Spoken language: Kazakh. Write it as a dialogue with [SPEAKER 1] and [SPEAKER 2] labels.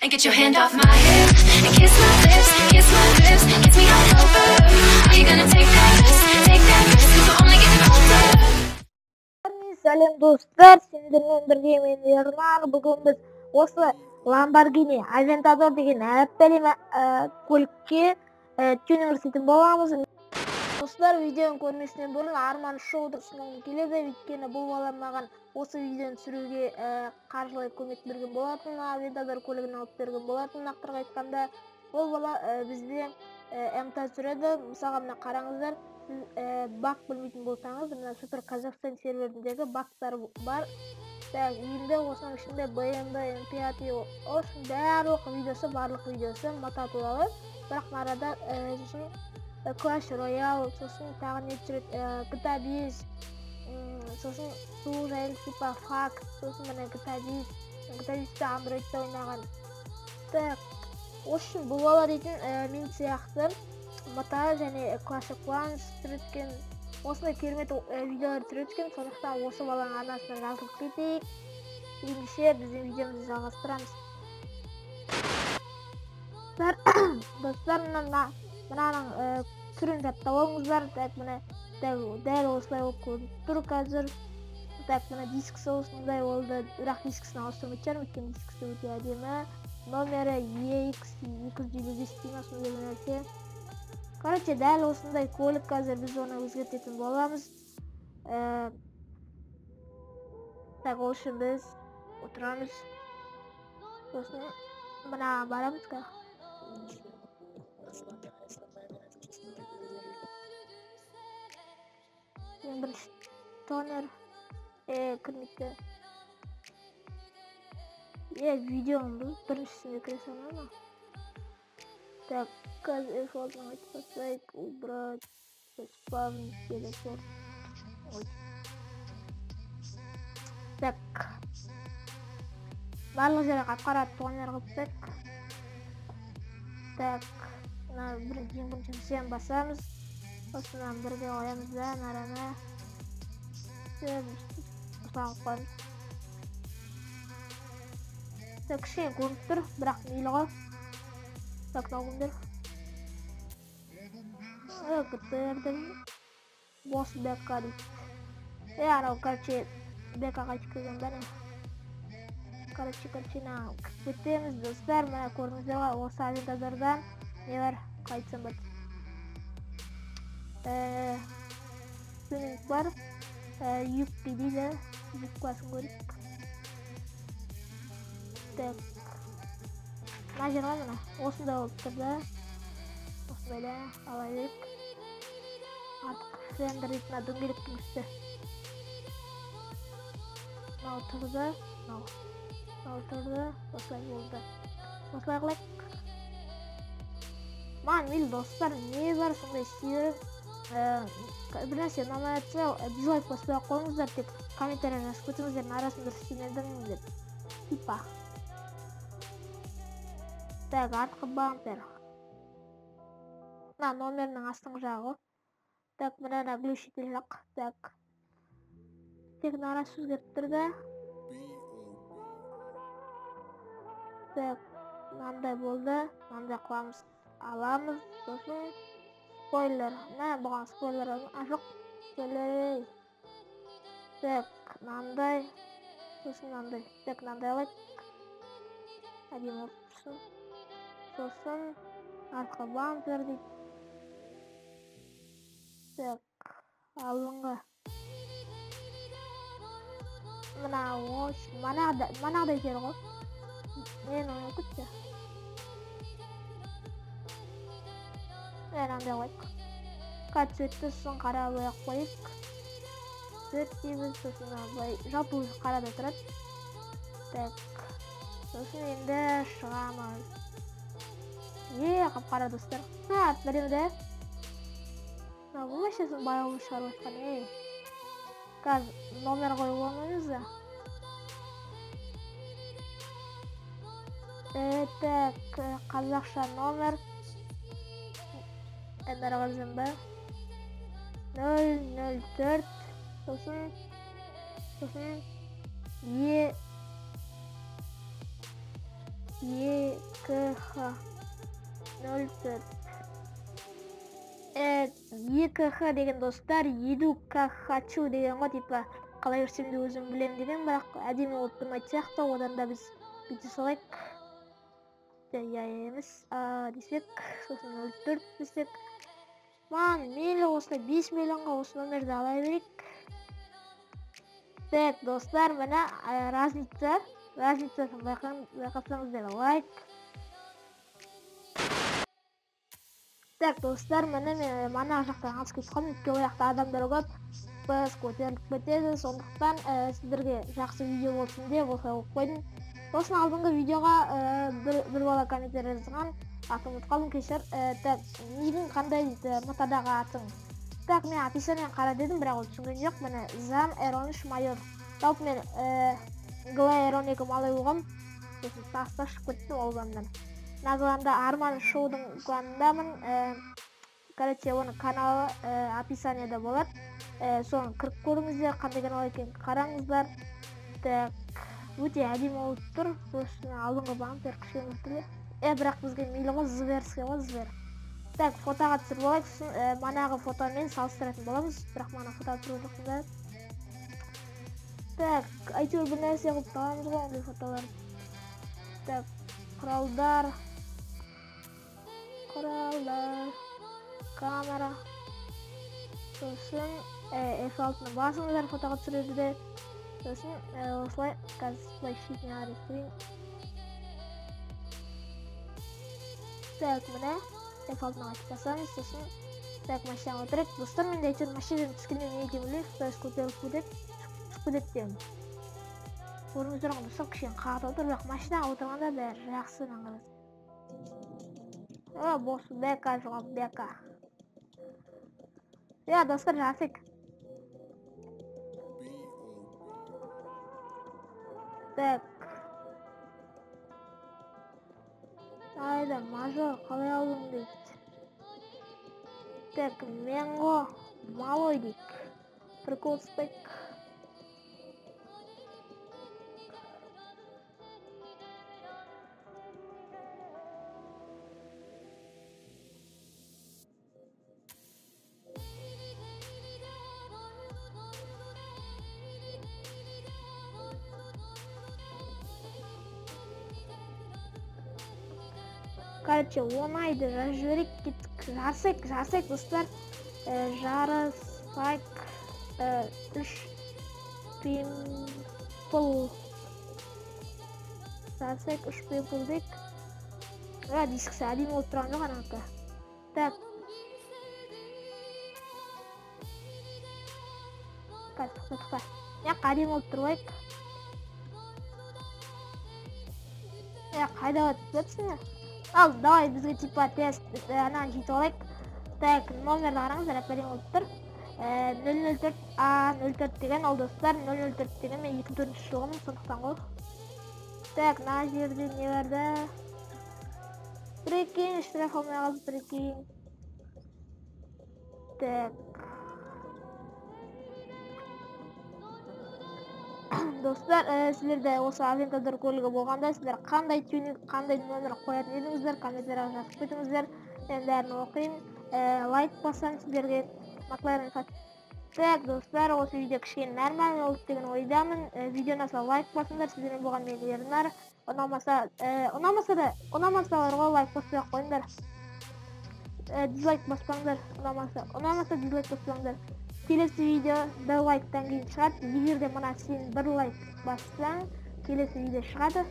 [SPEAKER 1] And get your hand off my hip and kiss my lips, kiss me all over. Are you gonna take that risk, 'cause we're only getting older.
[SPEAKER 2] Салем достар, сендермен бірге мен Ернар. Бүгін біз осы Lamborghini Aventador деген әппәлем көлікке тюнинг істейтін боламыз. Достар, видеоны көрмесінен бұрын Арман шоуды ұсынғым келеді, өйткені бұл бала маған осы видеоны түсіруге қаржылай көмек берген болатын, Aventador көлігін алып берген болатын. Нақтырақ айтқанда, ол бала бізде МТА түсіреді. Мысалға мына қараңыздар, сіз бак білмейтін болсаңыз, мына Супер Казахстан серверіндегі бактар бар. Енді осының ішінде BMW, MP5, осының барлық видеосы мата туралы. Бірақ нарада Clash Royale, сосын тағы не түсіреді, GTA 5, сосын су жайлы типа факт, сосын міне GTA 5-ті Android'та ойнаған. Осы бұл бала дейтін мен сияқты мата және Clash of Clans түсіретін, осындай керемет видеолар түсіретін, сондықтан осы баланың арнасына жазылып кетейік. Ендеше біздің видеомызды жалғастырамыз. Достар, мынаның түрін жаттап алыңыздар. Дәл осылай болып көрініп тұр қазір. Мына дискісі осындай болды, бірақ дискісін ауыстырмайтын шығармын, өйткені дискісі өте әдемі. Номері EX255 деген осындай нәрсе. Короче, дәл осындай көлік қазір біз оны өзгертетін боламыз. Ол үшін біз отырамыз. Сосын мына барамыз қа. Ең бірінші тонер кірмейді. Видеоның бұл біріншісінде кіре салмай ма? Так, қазір F6-ны айтып басайық, убрать, спавнить телепорт. Так, барлық жерге қап-қарат тонер қыпсақ. Так, бірінші сен басамыз. Осынан бірге қоямыз да, нарана. Осыған қойымыз. Так, кішкене көрініп тұр, бірақ мейлі ғой. Так, науғымдыр. Күттердің бос бәкка дейді. Анау, короче, бәкка қайтып келген бәне. Короче, күттеміз достар. Мәне көріңіздерға осы Aventadorдан не бар, қайтсын бәді. Тюнинг бар, юппи дейді, юппасын көріп. Так, мына жерға мына, осында болып тұрды. Осындайда алай беріп. Артық френдер дейтін дөңгелектің үсті. Мынау тұрды, мынау тұрды, осылай болды. Осылай қылайық. Маған мейлі достар, не бар сондай сүйеріп. Bir нәрсе ұнамай жатса, дизлайк баспай қойыңыздар, тек комментария жазып кетіңіздердің арасын дұрыс түсінедім деп. Типа. Так, артқы бампер. Мына номерінің астыңғы жағы. Так, мына глушитель жақ. Так. Тек арасы өзгеріп тұрды. Так, мынандай болды. Мынандай қыламыз, аламыз. Сосын спойлер. Бұған спойлер жоқ. Спойлер. Так, мынандай. Сосын мынандай. Так, мынандай алайық. Әдемі болып тұрсын. Сосын артқы бампер дейді. Так, алдыңғы. Манағдай жер ғой. Мен оны күтті. Мынандай қойық. Цветті сосын қара бояқ қойық. Цвет дейміз, сосын жалпы қарада тұрады. Так, сосын енді шығамыз. Қап-қара достар. Беремді. Бұл мәшесін баяулы шығарып атқан. Қазір номер қойып оңыңызды. Так, қазақша номер. Әндері қазым ба? 004. Сосын 2K04. Evet, 2K деген достар, еду хочу деген ғой, типа қалай өрсем де өзім білем деген, бірақ әдемі болып тұрмайды сияқты, одан да біз бүйте салайық. Я емес, десек, сосын 04 десек. Маған мейлі осылай 5 миллионға осы номерді ала берейік. Так, достар, мына разницасын байқасаңыздар, лайк. Так, достар, мана жақтан аз кетіп қалдым, өткен жақта адамдар көп, біз көтеріліп кетеді, сондықтан сіздерге жақсы видео болсын деп осылай қойып қойдым. Сосын алдыңғы видеоға бір бала комментарий жазған, атын ұмытып қалдым, кешір. Так, нигің қандай дейді, матадағы атың? Так, мен описаниені қара дедім, бірақ ол түсінген жоқ. Міне зам R13 майор. Жалпы мен ГЛ R12 малай болғам, сосын таста шығып кеттім ол кланнан. Мына кланда Арман шоудың кланындамын. Короче, оның каналы описанияда болады. Соны кіріп көріңіздер, қандай канал екенін қараңыздар. Так, өте әдемі болып тұр. Сосын алдыңғы банктер кішкене тұрды. Бірақ бізге мейлі ғой, зверский ғой, звер. Так, фотоға түсіріп алайық, сосын манағы фотомен салыстыратын боламыз, бірақ мана фото түсіріп жоқсыңдар. Так, әйтеуір бір нәрсе қылып таламыз ғой, ондай фотолар. Так, құралдар, камера. Сосын F6-ны басыңыздар фотоға түсіреді. Сосын осылай, қазір осылай шетіне арестірейін. Так, міне F6-ны açып басамыз, сосын так, машинаға отырайық. Достар, мен де әйтеуір машинадан түскенде не екенін білейік, сосын көтеріліп кетеді деймін. Көріңіздер ғой, достар, кішкене қағып отыр, бірақ машинаға отырғанда бәрі жақсы наңғырады. Бос БК жоғал, БК. Я, достар, жасик. Так. Айда, мажор, қалай алдым дейді. Так, менго, малой дейік. Прикол спек. Короче, оңайды жіберейік, жарсайық достар. Жарысайық 3 пимпл. Жарсайық 3 пимпл дейік. Дискісі әдемі болып тұрған жоқ анаңқы. Так. Тоқта. Әдемі болып тұрғайық. Қайда өтіпсің? Ал, давай бізге типа тест анан жетіп алайық. Так, номерді қараңыздар, әпәден болып тұр. 004A04 деген, ол достар, 004 деген мен 2004 жылғымын, сондықтан ғой. Так, мына жерде не барды? Прикинь, штраф алмай қалды, прикинь. Так. Достар, сіздерде осы Aventador көлігі болғанда, сіздер қандай тюнинг, қандай номер қоятын едіңіздер, комментарияға жазып кетіңіздер. Мен бәрін оқимын. Лайк бассам сіздерге Макларен сат. Так, достар, осы видео кішкене нормально болды деген ойдамын. Видеоны лайк басыңдар, сіздермен болған мен Ернар. Ұнамасалар ғой, лайк баспай қойыңдар. Дизлайк баспаңдар, ұнамаса дизлайк баспаңдар. Келесі видео бір лайктан кейін шығады. Егер де мына сен бір лайк бассаң, келесі видео шығады.